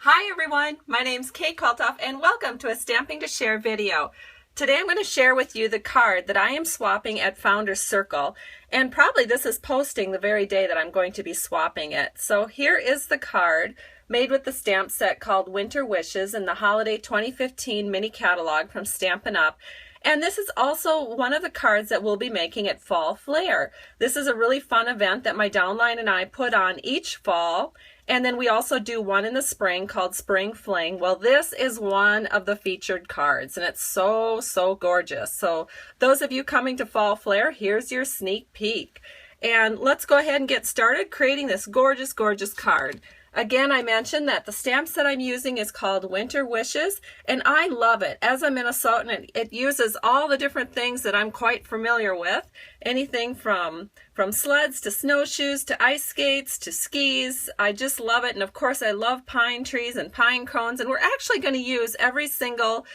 Hi everyone, my name's Kate Kalthoff and welcome to a Stamping to Share video. Today I'm going to share with you the card that I am swapping at Founders Circle, and probably this is posting the very day that I'm going to be swapping it. So here is the card made with the stamp set called Winter Wishes in the Holiday 2015 mini catalog from Stampin' Up! And this is also one of the cards that we'll be making at Fall Flair. This is a really fun event that my downline and I put on each fall. And then we also do one in the spring called Spring Fling. Well, this is one of the featured cards, and it's so gorgeous. So those of you coming to Fall Flair, here's your sneak peek. And let's go ahead and get started creating this gorgeous card. Again, I mentioned that the stamp set I'm using is called Winter Wishes, and I love it. As a Minnesotan, it uses all the different things that I'm quite familiar with. Anything from sleds to snowshoes to ice skates to skis. I just love it, and of course I love pine trees and pine cones, and we're actually going to use every single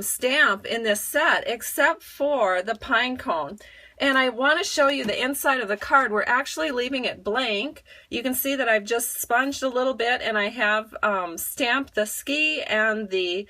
stamp in this set except for the pine cone. And I want to show you the inside of the card. We're actually leaving it blank. You can see that I've just sponged a little bit, and I have stamped the ski and the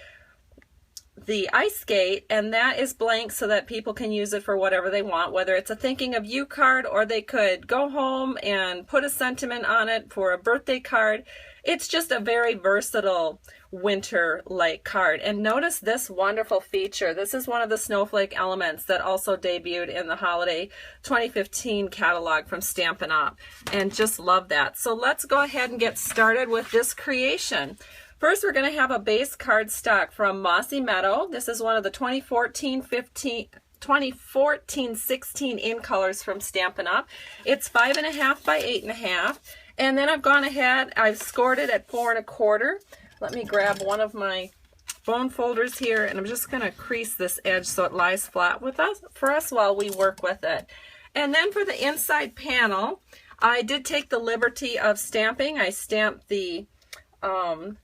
ice skate, and that is blank so that people can use it for whatever they want, whether it's a thinking of you card, or they could go home and put a sentiment on it for a birthday card. It's just a very versatile winter-like card. And notice this wonderful feature. This is one of the snowflake elements that also debuted in the Holiday 2015 catalog from Stampin' Up! And just love that. So let's go ahead and get started with this creation. First, we're going to have a base cardstock from Mossy Meadow. This is one of the 2014-16 in colors from Stampin' Up! It's 5.5 by 8.5. And then I've gone ahead, I've scored it at 4 1/4. Let me grab one of my bone folders here, and I'm just going to crease this edge so it lies flat for us while we work with it. And then for the inside panel, I did take the liberty of stamping. I stamped the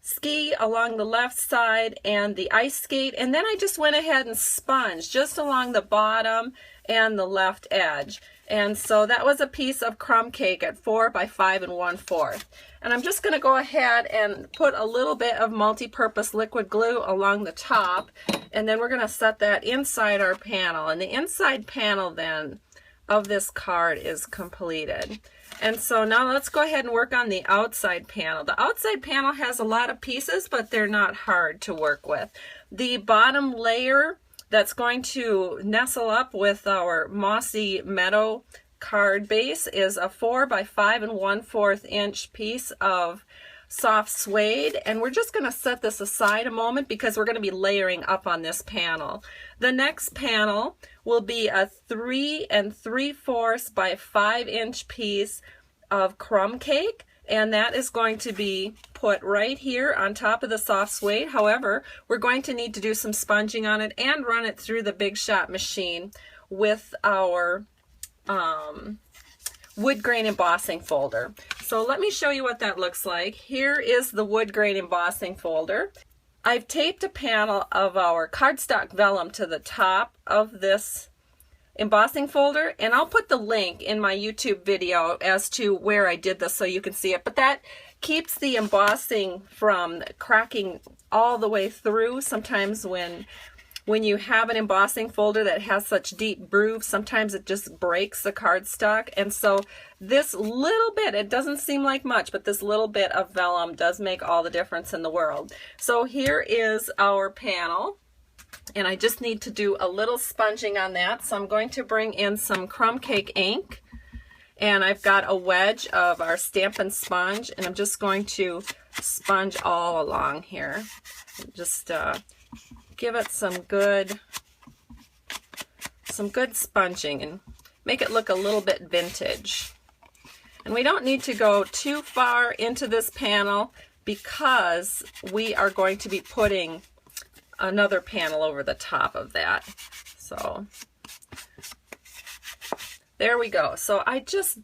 ski along the left side and the ice skate, and then I just went ahead and sponged just along the bottom and the left edge. And so that was a piece of crumb cake at 4 by 5 1/4. And I'm just going to go ahead and put a little bit of multi-purpose liquid glue along the top, and then we're going to set that inside our panel. And the inside panel then of this card is completed. And so now let's go ahead and work on the outside panel. The outside panel has a lot of pieces, but they're not hard to work with. The bottom layer that's going to nestle up with our Mossy Meadow card base is a 4 by 5 1/4 inch piece of soft suede, and we're just going to set this aside a moment because we're going to be layering up on this panel. The next panel will be a 3 3/4 by 5 inch piece of crumb cake, and that is going to be put right here on top of the soft suede. However, we're going to need to do some sponging on it and run it through the Big Shot machine with our wood grain embossing folder. So let me show you what that looks like. Here is the wood grain embossing folder. I've taped a panel of our cardstock vellum to the top of this embossing folder, and I'll put the link in my YouTube video as to where I did this so you can see it, but that keeps the embossing from cracking all the way through. Sometimes when you have an embossing folder that has such deep grooves, sometimes it just breaks the cardstock. And so this little bit, it doesn't seem like much, but this little bit of vellum does make all the difference in the world. So here is our panel, and I just need to do a little sponging on that. So I'm going to bring in some crumb cake ink, and I've got a wedge of our Stampin' sponge, and I'm just going to sponge all along here. Just give it some good sponging and make it look a little bit vintage. And we don't need to go too far into this panel because we are going to be putting another panel over the top of that. So there we go. So I just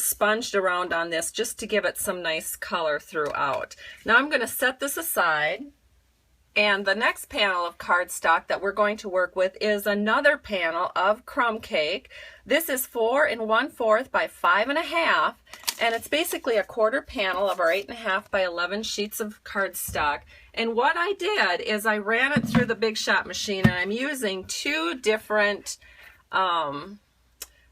sponged around on this just to give it some nice color throughout. Now I'm going to set this aside, And the next panel of cardstock that we're going to work with is another panel of crumb cake. This is 4 1/4 by 5 1/2, and it's basically a quarter panel of our 8 1/2 by 11 sheets of cardstock. And what I did is I ran it through the Big Shot machine, and I'm using 2 different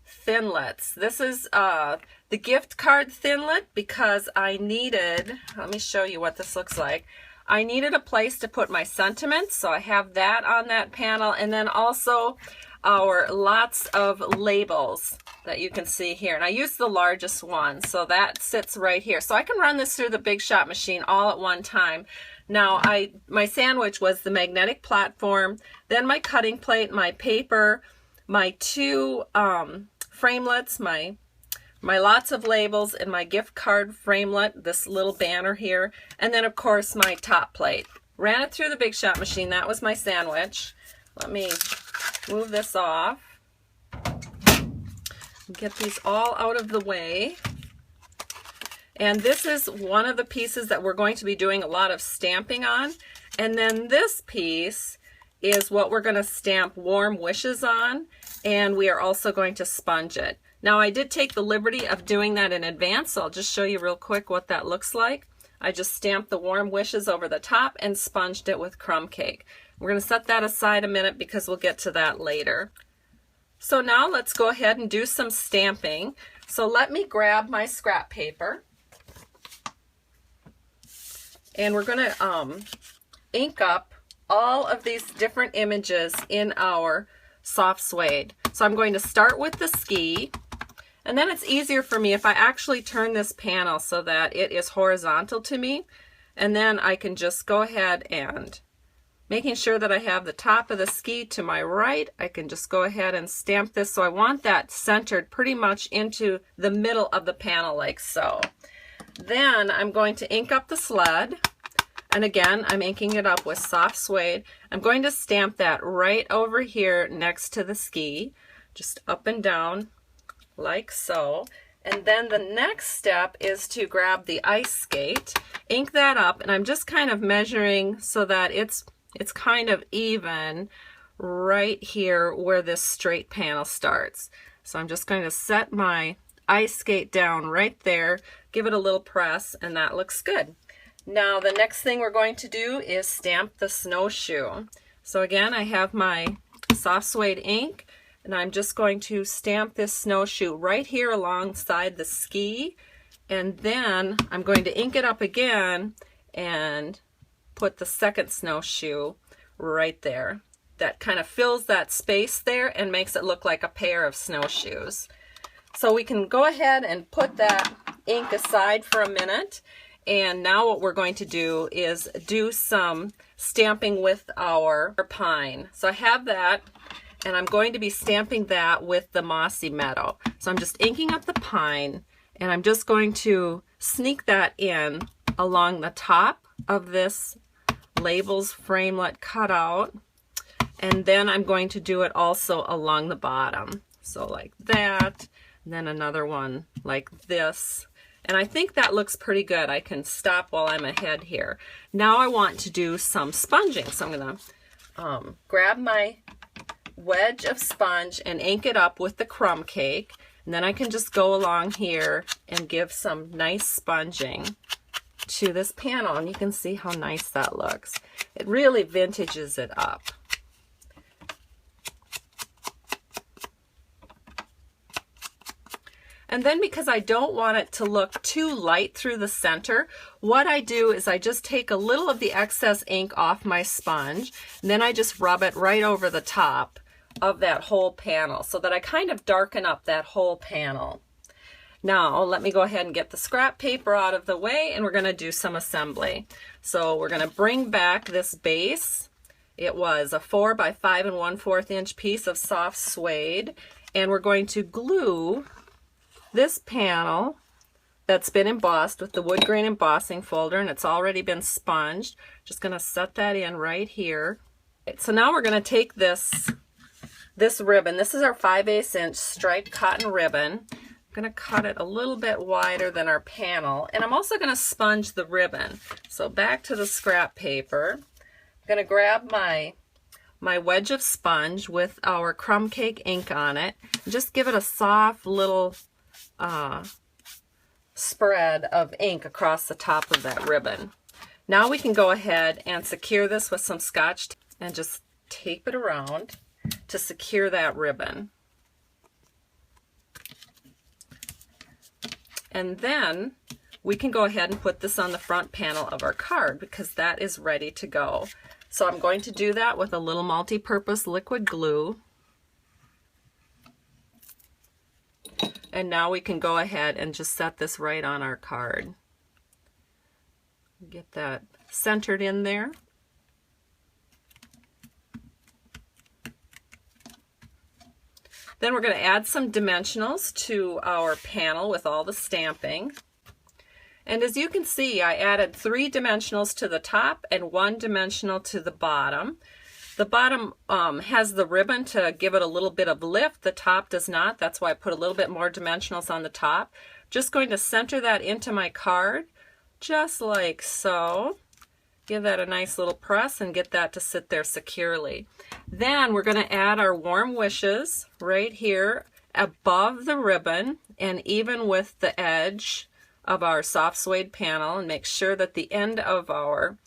thinlets. This is the gift card thinlet because I needed, let me show you what this looks like. I needed a place to put my sentiments, so I have that on that panel, and then also our lots of labels that you can see here. And I used the largest one, so that sits right here. So I can run this through the Big Shot machine all at one time. Now, my sandwich was the magnetic platform, then my cutting plate, my paper, my 2 framelets, my lots of labels, and my gift card framelit, this little banner here, and then of course my top plate. Ran it through the Big Shot machine. That was my sandwich. Let me move this off. Get these all out of the way. And this is one of the pieces that we're going to be doing a lot of stamping on. And then this piece is what we're going to stamp warm wishes on, and we are also going to sponge it. Now, I did take the liberty of doing that in advance, so I'll just show you real quick what that looks like. I just stamped the warm wishes over the top and sponged it with crumb cake. We're going to set that aside a minute because we'll get to that later. So now let's go ahead and do some stamping. So let me grab my scrap paper, and we're going to ink up all of these different images in our soft suede. So I'm going to start with the ski, and then it's easier for me if I actually turn this panel so that it is horizontal to me, and then I can just go ahead and, making sure that I have the top of the ski to my right, I can just go ahead and stamp this. So I want that centered pretty much into the middle of the panel like so. Then I'm going to ink up the sled. And again, I'm inking it up with soft suede. I'm going to stamp that right over here next to the ski, just up and down like so. And then the next step is to grab the ice skate, ink that up, and I'm just kind of measuring so that it's kind of even right here where this straight panel starts. So I'm just going to set my ice skate down right there, give it a little press, and that looks good. Now the next thing we're going to do is stamp the snowshoe. So again, I have my soft suede ink, and I'm just going to stamp this snowshoe right here alongside the ski, and then I'm going to ink it up again and put the second snowshoe right there. That kind of fills that space there and makes it look like a pair of snowshoes. So we can go ahead and put that ink aside for a minute. And now what we're going to do is do some stamping with our pine. So I have that, and I'm going to be stamping that with the mossy meadow. So I'm just inking up the pine, and I'm just going to sneak that in along the top of this labels framelit cutout, and then I'm going to do it also along the bottom. So like that, and then another one like this. And I think that looks pretty good. I can stop while I'm ahead here. Now I want to do some sponging. So I'm going to grab my wedge of sponge and ink it up with the crumb cake. And then I can just go along here and give some nice sponging to this panel. And you can see how nice that looks. It really vintages it up. And then because I don't want it to look too light through the center, what I do is I just take a little of the excess ink off my sponge, and then I just rub it right over the top of that whole panel so that I kind of darken up that whole panel. Now let me go ahead and get the scrap paper out of the way, and we're going to do some assembly. So we're going to bring back this base. It was a 4 by 5 1/4 inch piece of soft suede, and we're going to glue this panel that's been embossed with the wood grain embossing folder, and it's already been sponged. Just going to set that in right here. So now we're going to take this ribbon. This is our 5/8 inch striped cotton ribbon. I'm going to cut it a little bit wider than our panel, and I'm also going to sponge the ribbon. So back to the scrap paper, going to grab my wedge of sponge with our crumb cake ink on it. Just give it a soft little spread of ink across the top of that ribbon. Now we can go ahead and secure this with some Scotch tape and just tape it around to secure that ribbon. And then we can go ahead and put this on the front panel of our card because that is ready to go. So I'm going to do that with a little multi-purpose liquid glue. And now we can go ahead and just set this right on our card. Get that centered in there. Then we're going to add some dimensionals to our panel with all the stamping. And as you can see, I added 3 dimensionals to the top and 1 dimensional to the bottom. The bottom has the ribbon to give it a little bit of lift. The top does not. That's why I put a little bit more dimensionals on the top. Just going to center that into my card, just like so. Give that a nice little press and get that to sit there securely. Then we're going to add our warm wishes right here above the ribbon and even with the edge of our soft suede panel, and make sure that the end of our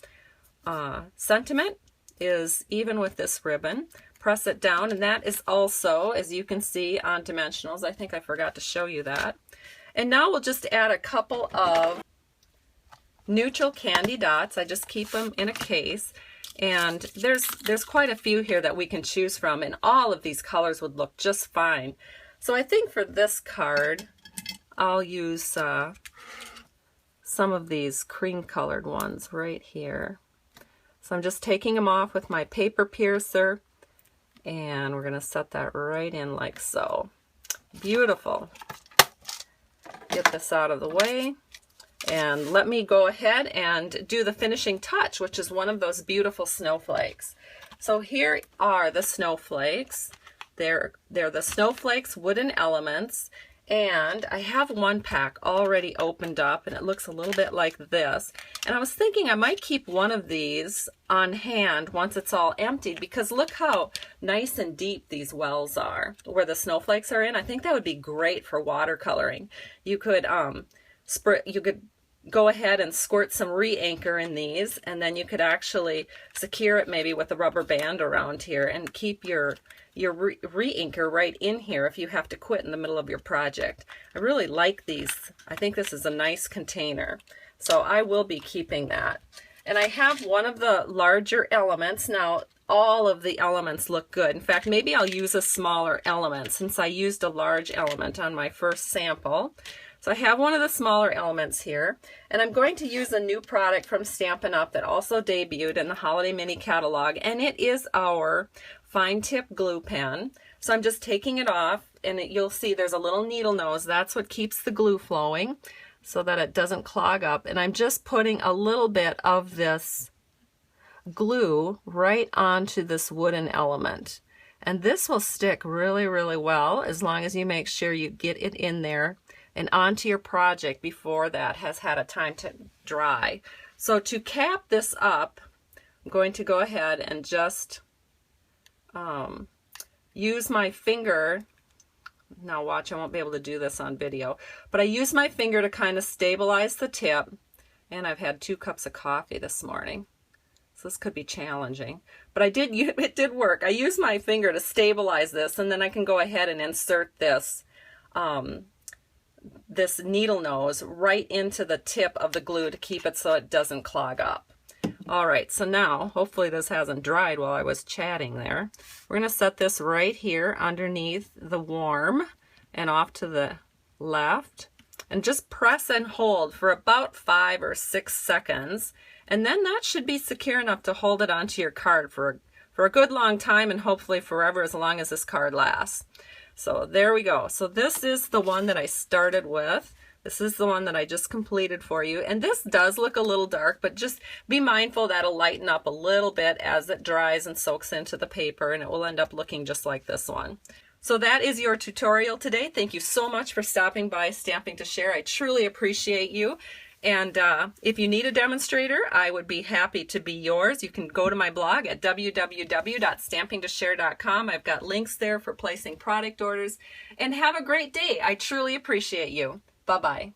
sentiment is even with this ribbon. Press it down, and that is also, as you can see, on dimensionals. I think I forgot to show you that. And now we'll just add a couple of neutral candy dots. I just keep them in a case, and there's quite a few here that we can choose from, and all of these colors would look just fine. So I think for this card I'll use some of these cream colored ones right here. So I'm just taking them off with my paper piercer, and we're going to set that right in like so. Beautiful. Get this out of the way. And let me go ahead and do the finishing touch, which is one of those beautiful snowflakes. So here are the snowflakes. They're the snowflakes wooden elements, and I have one pack already opened up, and it looks a little bit like this. And I was thinking I might keep one of these on hand once it's all emptied, because look how nice and deep these wells are where the snowflakes are in. I think that would be great for watercoloring. You could go ahead and squirt some re-anchor in these, and then you could actually secure it maybe with a rubber band around here and keep your re-anchor right in here if you have to quit in the middle of your project. I really like these. I think this is a nice container, so I will be keeping that. And I have one of the larger elements. Now all of the elements look good. In fact, maybe I'll use a smaller element since I used a large element on my first sample. So I have one of the smaller elements here, and I'm going to use a new product from Stampin' Up! That also debuted in the Holiday Mini Catalog, and it is our fine tip glue pen. So I'm just taking it off, and you'll see there's a little needle nose. That's what keeps the glue flowing so that it doesn't clog up. And I'm just putting a little bit of this glue right onto this wooden element. And this will stick really, really well as long as you make sure you get it in there and onto your project before that has had a time to dry. So to cap this up, I'm going to go ahead and just use my finger. Now watch, I won't be able to do this on video, but I use my finger to kind of stabilize the tip. And I've had 2 cups of coffee this morning, so this could be challenging, but it did work. I use my finger to stabilize this, and then I can go ahead and insert this this needle nose right into the tip of the glue to keep it so it doesn't clog up. All right, so now hopefully this hasn't dried while I was chatting there. We're going to set this right here underneath the warm and off to the left, and just press and hold for about 5 or 6 seconds, and then that should be secure enough to hold it onto your card for a good long time, and hopefully forever, as long as this card lasts. So there we go. So this is the one that I started with. This is the one that I just completed for you. And this does look a little dark, but just be mindful that'll lighten up a little bit as it dries and soaks into the paper, and it will end up looking just like this one. So that is your tutorial today. Thank you so much for stopping by Stamping to Share. I truly appreciate you. And if you need a demonstrator, I would be happy to be yours. You can go to my blog at www.stampingtoshare.com. I've got links there for placing product orders. And have a great day. I truly appreciate you. Bye-bye.